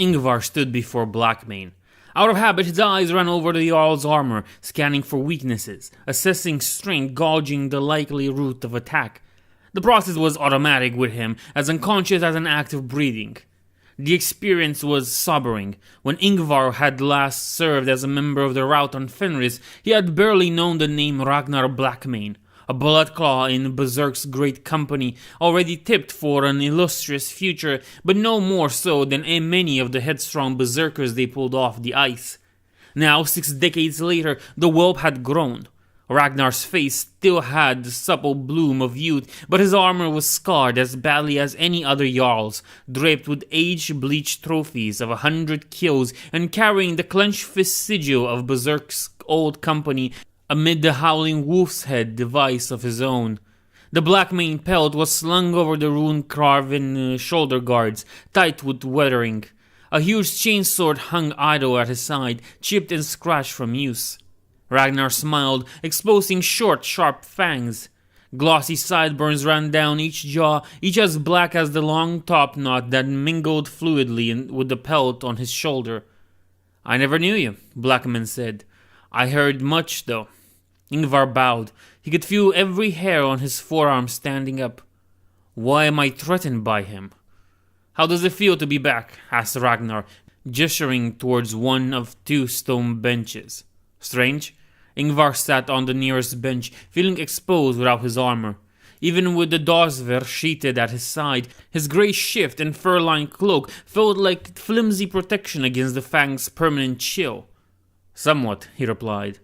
Ingvar stood before Blackmane. Out of habit, his eyes ran over the Jarl's armor, scanning for weaknesses, assessing strength, gauging the likely route of attack. The process was automatic with him, as unconscious as an act of breathing. The experience was sobering. When Ingvar had last served as a member of the Rout on Fenris, he had barely known the name Ragnar Blackmane, a bloodclaw in Berserk's great company, already tipped for an illustrious future, but no more so than many of the headstrong berserkers they pulled off the ice. Now, 6 decades later, the whelp had grown. Ragnar's face still had the supple bloom of youth, but his armor was scarred as badly as any other Jarl's, draped with age-bleached trophies of 100 kills and carrying the clenched fist sigil of Berserk's old company amid the howling wolf's head device of his own. The Blackmane pelt was slung over the rune-carven shoulder guards, tight with weathering. A huge chainsword hung idle at his side, chipped and scratched from use. Ragnar smiled, exposing short, sharp fangs. Glossy sideburns ran down each jaw, each as black as the long top knot that mingled fluidly with the pelt on his shoulder. "I never knew you," Blackman said. "I heard much, though." Ingvar bowed. He could feel every hair on his forearm standing up. "Why am I threatened by him?" "How does it feel to be back?" asked Ragnar, gesturing towards one of 2 stone benches. "Strange?" Ingvar sat on the nearest bench, feeling exposed without his armor. Even with the Dosver sheeted at his side, his grey shift and fur-lined cloak felt like flimsy protection against the Fang's permanent chill. "Somewhat," he replied.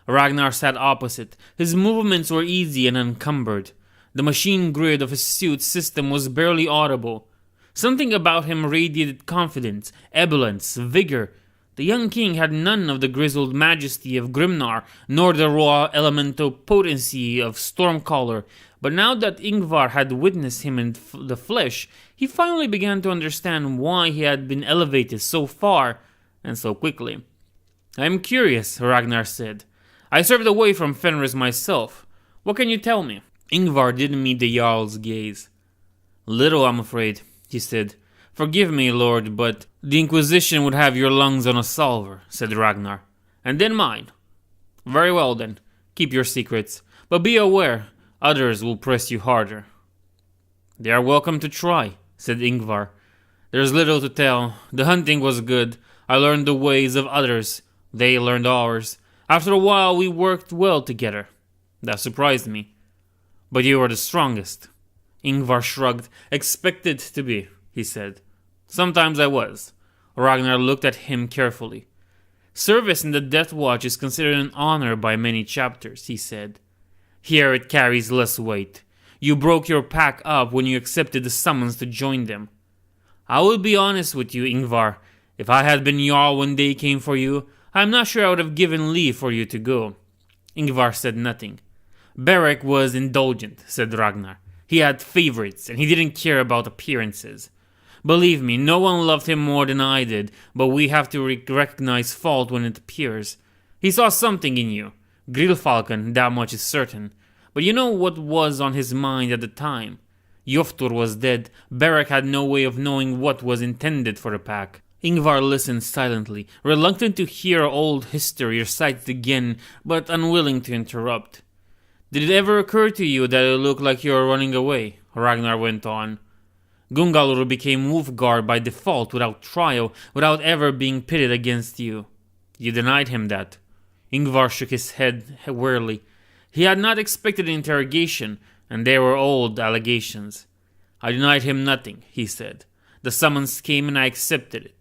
Ragnar sat opposite. His movements were easy and unencumbered. The machine grid of his suit system was barely audible. Something about him radiated confidence, ebullience, vigor. The young king had none of the grizzled majesty of Grimnar, nor the raw elemental potency of Stormcaller, but now that Ingvar had witnessed him in the flesh, he finally began to understand why he had been elevated so far and so quickly. "I am curious," Ragnar said. "I served away from Fenris myself. What can you tell me?" Ingvar didn't meet the Jarl's gaze. "Little, I'm afraid," he said. "Forgive me, Lord, but the Inquisition would have your lungs on a salver," said Ragnar. "And then mine." "Very well, then. Keep your secrets. But be aware, others will press you harder." "They are welcome to try," said Ingvar. "There's little to tell. The hunting was good. I learned the ways of others. They learned ours. After a while, we worked well together. That surprised me. But you are the strongest." Ingvar shrugged. "Expected to be," he said. "Sometimes I was." Ragnar looked at him carefully. "Service in the Deathwatch is considered an honor by many chapters," he said. "Here it carries less weight. You broke your pack up when you accepted the summons to join them. I will be honest with you, Ingvar. If I had been Jarl when they came for you, I am not sure I would have given leave for you to go." Ingvar said nothing. "Beric was indulgent," said Ragnar. "He had favorites, and he didn't care about appearances. Believe me, no one loved him more than I did, but we have to recognize fault when it appears. He saw something in you. Grillfalcon, that much is certain. But you know what was on his mind at the time? Joftur was dead. Beric had no way of knowing what was intended for the pack." Ingvar listened silently, reluctant to hear old history recited again, but unwilling to interrupt. "Did it ever occur to you that it looked like you were running away?" Ragnar went on. "Gungalur became Wolfguard by default, without trial, without ever being pitted against you. You denied him that." Ingvar shook his head wearily. He had not expected an interrogation, and they were old allegations. "I denied him nothing," he said. "The summons came and I accepted it.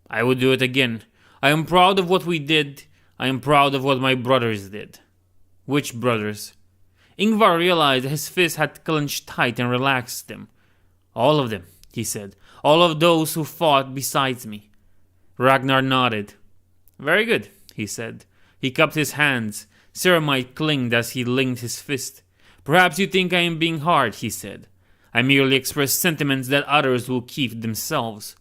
I would do it again. I am proud of what we did. I am proud of what my brothers did." "Which brothers?" Ingvar realized that his fist had clenched tight and relaxed them. "All of them," he said. "All of those who fought besides me." Ragnar nodded. "Very good," he said. He cupped his hands. Ceramite clinked as he linked his fist. "Perhaps you think I am being hard," he said. "I merely express sentiments that others will keep themselves."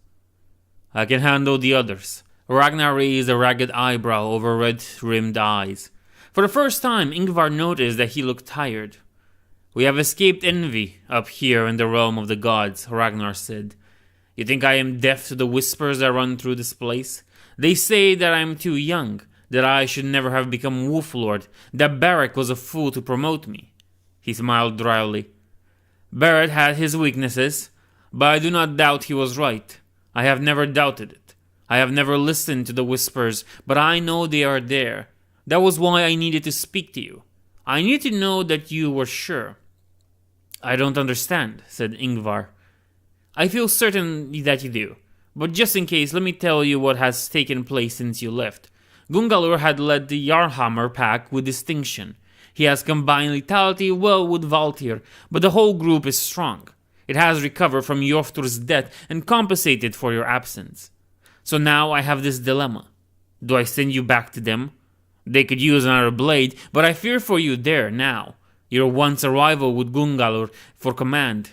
"I can handle the others." Ragnar raised a ragged eyebrow over red-rimmed eyes. For the first time, Ingvar noticed that he looked tired. "We have escaped envy up here in the realm of the gods," Ragnar said. You think I am deaf to the whispers that run through this place? They say that I am too young, that I should never have become Wolf Lord, that Beric was a fool to promote me." He smiled dryly. "Beric had his weaknesses, but I do not doubt he was right. I have never doubted it. I have never listened to the whispers, but I know they are there. That was why I needed to speak to you. I needed to know that you were sure." "I don't understand," said Ingvar. "I feel certain that you do. But just in case, let me tell you what has taken place since you left. Gungalur had led the Jarlhammer pack with distinction. He has combined lethality well with Valtyr, but the whole group is strong. It has recovered from Joftur's death and compensated for your absence. So now I have this dilemma. Do I send you back to them? They could use another blade, but I fear for you there now. Your once a rival with Gungalur for command.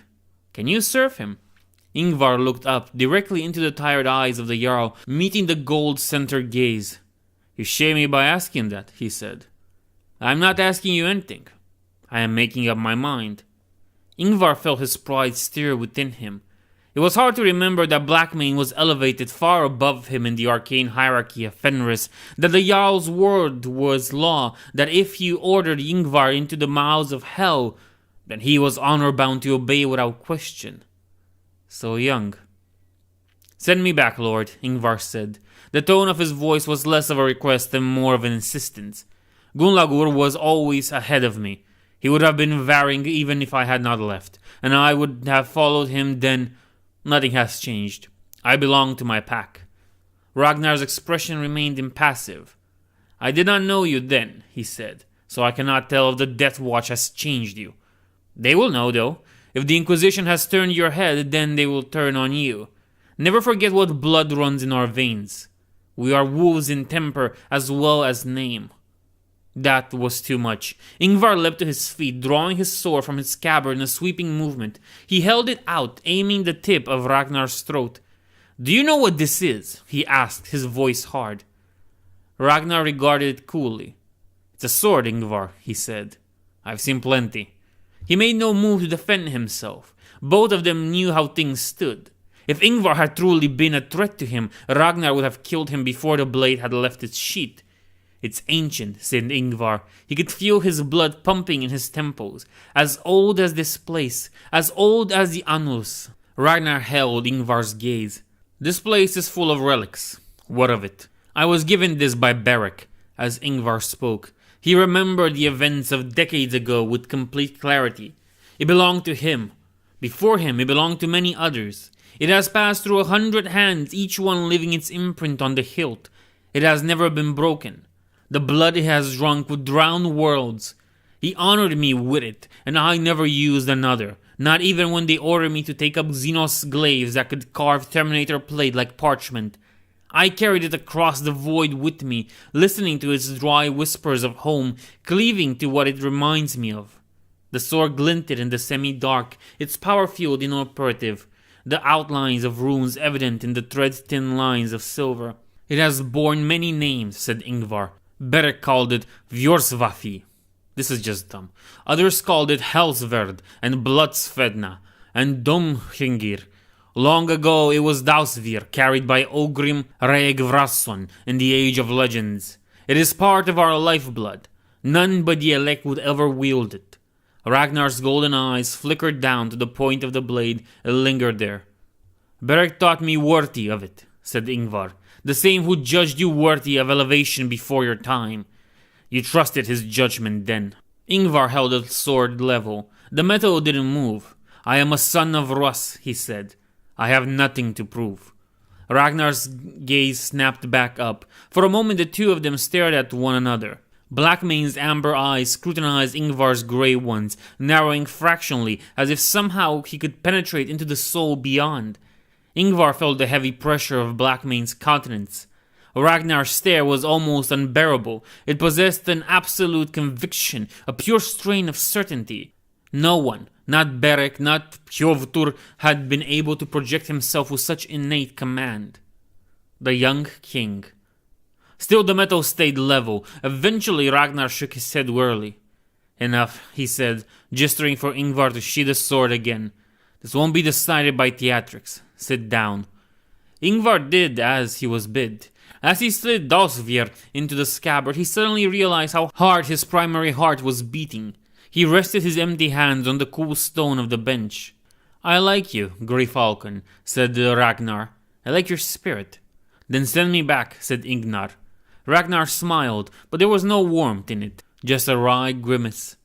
Can you serve him?" Ingvar looked up directly into the tired eyes of the Jarl, meeting the gold-centered gaze. "You shame me by asking that," he said. "I'm not asking you anything. I am making up my mind." Ingvar felt his pride stir within him. It was hard to remember that Blackmane was elevated far above him in the arcane hierarchy of Fenris, that the Jarl's word was law, that if he ordered Ingvar into the mouths of hell, then he was honor-bound to obey without question. So young. "Send me back, Lord," Ingvar said. The tone of his voice was less of a request and more of an insistence. Gunlagur was always ahead of me. He would have been Varing even if I had not left, and I would have followed him then. Nothing has changed. I belong to my pack. Ragnar's expression remained impassive. "I did not know you then," he said, "so I cannot tell if the Deathwatch has changed you. They will know, though. If the Inquisition has turned your head, then they will turn on you. Never forget what blood runs in our veins. We are wolves in temper as well as name." That was too much. Ingvar leapt to his feet, drawing his sword from its scabbard in a sweeping movement. He held it out, aiming the tip of Ragnar's throat. "Do you know what this is?" he asked, his voice hard. Ragnar regarded it coolly. "It's a sword, Ingvar," he said. "I've seen plenty." He made no move to defend himself. Both of them knew how things stood. If Ingvar had truly been a threat to him, Ragnar would have killed him before the blade had left its sheath. "It's ancient," said Ingvar. He could feel his blood pumping in his temples. "As old as this place, as old as the Annus." Ragnar held Ingvar's gaze. "This place is full of relics. What of it? I was given this by Beric." As Ingvar spoke, he remembered the events of decades ago with complete clarity. It belonged to him. Before him, it belonged to many others. It has passed through 100 hands, each one leaving its imprint on the hilt. It has never been broken. The blood it has drunk would drown worlds. He honored me with it, and I never used another, not even when they ordered me to take up Xenos glaives that could carve Terminator plate like parchment. I carried it across the void with me, listening to its dry whispers of home, cleaving to what it reminds me of. The sword glinted in the semi-dark, its power field inoperative, the outlines of runes evident in the thread-thin lines of silver. "It has borne many names," said Ingvar. Beric called it Vjorsvafi. This is just dumb. Others called it Helsverd and Bloodsvedna and Domhringir. Long ago it was Dausvir, carried by Ogrim Reegvrasson in the Age of Legends. It is part of our lifeblood. None but the elect would ever wield it. Ragnar's golden eyes flickered down to the point of the blade and lingered there. "Beric thought me worthy of it," said Ingvar. "The same who judged you worthy of elevation before your time. You trusted his judgment then." Ingvar held the sword level. The metal didn't move. "I am a son of Russ," he said. "I have nothing to prove." Ragnar's gaze snapped back up. For a moment the two of them stared at one another. Blackmane's amber eyes scrutinized Ingvar's grey ones, narrowing fractionally, as if somehow he could penetrate into the soul beyond. Ingvar felt the heavy pressure of Blackmane's countenance. Ragnar's stare was almost unbearable. It possessed an absolute conviction, a pure strain of certainty. No one, not Beric, not Hjovtur, had been able to project himself with such innate command. The young king. Still the metal stayed level. Eventually Ragnar shook his head wearily. "Enough," he said, gesturing for Ingvar to sheath the sword again. This won't be decided by theatrics. Sit down. Ingvar did as he was bid. As he slid Dalsvir into the scabbard, he suddenly realized how hard his primary heart was beating. He rested his empty hands on the cool stone of the bench. I like you, Grey Falcon, said Ragnar. I like your spirit. Then send me back, said Ingnar. Ragnar smiled, but there was no warmth in it, just a wry grimace.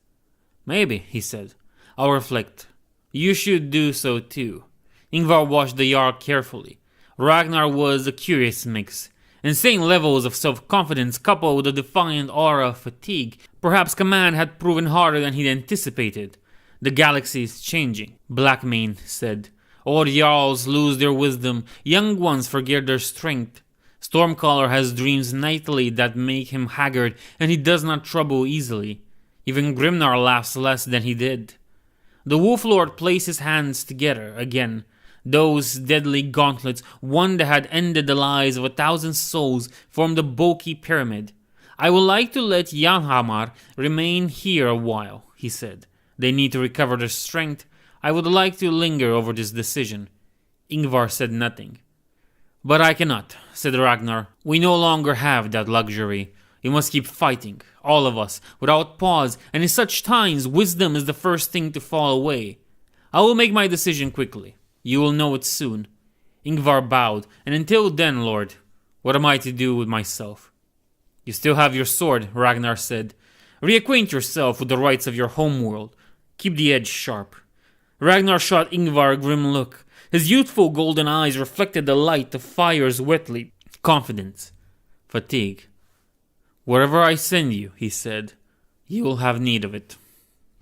Maybe, he said. I'll reflect. You should do so too. Ingvar watched the Jarl carefully. Ragnar was a curious mix. Insane levels of self-confidence coupled with a defiant aura of fatigue. Perhaps command had proven harder than he'd anticipated. The galaxy is changing, Blackmane said. Old Jarls lose their wisdom, young ones forget their strength. Stormcaller has dreams nightly that make him haggard, and he does not trouble easily. Even Grimnar laughs less than he did. The Wolf Lord placed his hands together again. Those deadly gauntlets, one that had ended the lives of 1,000 souls, formed a bulky pyramid. I would like to let Yanhamar remain here a while, he said. They need to recover their strength. I would like to linger over this decision. Ingvar said nothing. But I cannot, said Ragnar. We no longer have that luxury. We must keep fighting, all of us, without pause, and in such times wisdom is the first thing to fall away. I will make my decision quickly. You will know it soon. Ingvar bowed, and until then, Lord, what am I to do with myself? You still have your sword, Ragnar said. Reacquaint yourself with the rights of your homeworld. Keep the edge sharp. Ragnar shot Ingvar a grim look. His youthful golden eyes reflected the light of fires wetly. Confidence. Fatigue. Wherever I send you, he said, you will have need of it.